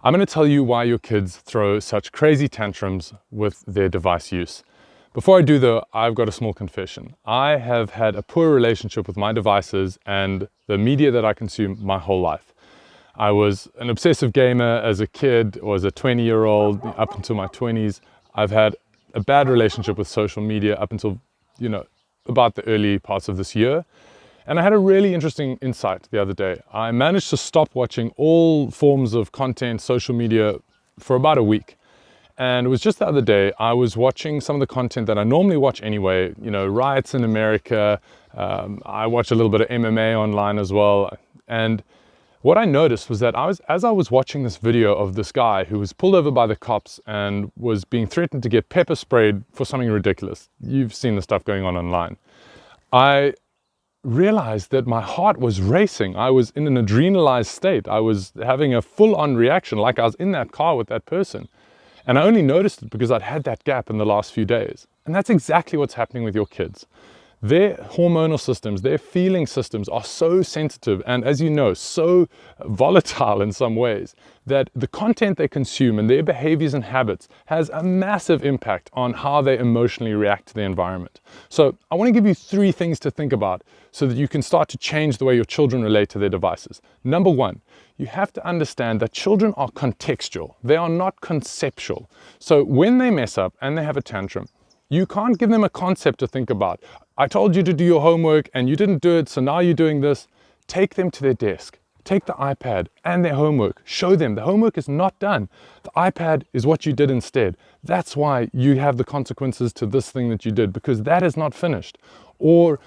I'm going to tell you why your kids throw such crazy tantrums with their device use. Before I do though, I've got a small confession. I have had a poor relationship with my devices and the media that I consume my whole life. I was an obsessive gamer as a kid, or as a 20-year-old up until my 20s. I've had a bad relationship with social media up until, about the early parts of this year. And I had a really interesting insight the other day. I managed to stop watching all forms of content, social media, for about a week. And it was just the other day, I was watching some of the content that I normally watch anyway, riots in America. I watch a little bit of MMA online as well. And what I noticed was that as I was watching this video of this guy who was pulled over by the cops and was being threatened to get pepper sprayed for something ridiculous. You've seen the stuff going on online. I realized that my heart was racing. I was in an adrenalized state. I was having a full-on reaction, like I was in that car with that person. And I only noticed it because I'd had that gap in the last few days. And that's exactly what's happening with your kids. Their hormonal systems, their feeling systems are so sensitive and, as you know, so volatile in some ways that the content they consume and their behaviors and habits has a massive impact on how they emotionally react to the environment. So I want to give you 3 things to think about so that you can start to change the way your children relate to their devices. Number 1, you have to understand that children are contextual. They are not conceptual. So when they mess up and they have a tantrum, you can't give them a concept to think about. I told you to do your homework and you didn't do it, so now you're doing this. Take them to their desk. Take the iPad and their homework. Show them the homework is not done. The iPad is what you did instead. That's why you have the consequences to this thing that you did, because that is not finished. Or,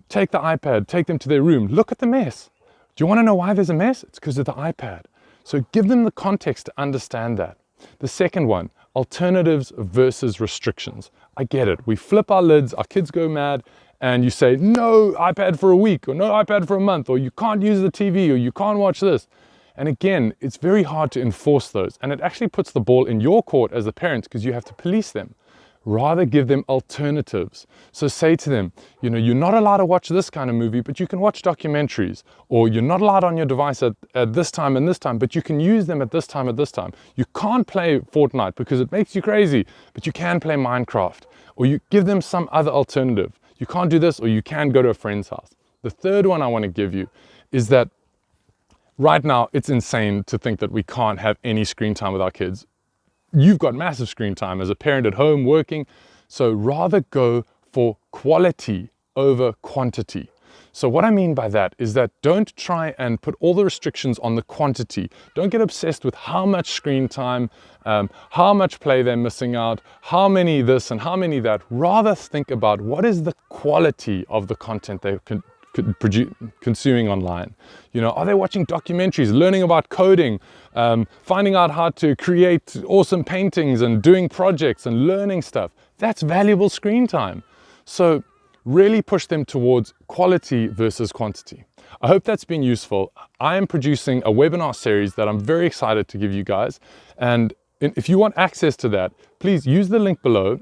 take the iPad, take them to their room. Look at the mess. Do you want to know why there's a mess? It's because of the iPad. So give them the context to understand that. The second one, alternatives versus restrictions. I get it. We flip our lids, our kids go mad, and you say, no iPad for a week, or no iPad for a month, or you can't use the TV, or you can't watch this. And again, it's very hard to enforce those. And it actually puts the ball in your court as the parents because you have to police them. Rather give them alternatives. So say to them, you're not allowed to watch this kind of movie, but you can watch documentaries. Or you're not allowed on your device at this time and this time, but you can use them at this time and this time. You can't play Fortnite because it makes you crazy, but you can play Minecraft. Or you give them some other alternative. You can't do this, or you can go to a friend's house. The third one I want to give you is that right now it's insane to think that we can't have any screen time with our kids. You've got massive screen time as a parent at home working, so rather go for quality over quantity. So what I mean by that is that don't try and put all the restrictions on the quantity. Don't get obsessed with how much screen time, how much play they're missing out, how many this and how many that. Rather think about what is the quality of the content they consuming online. Are they watching documentaries, learning about coding, finding out how to create awesome paintings and doing projects and learning stuff? That's valuable screen time. So really push them towards quality versus quantity. I hope that's been useful. I am producing a webinar series that I'm very excited to give you guys. And if you want access to that, please use the link below.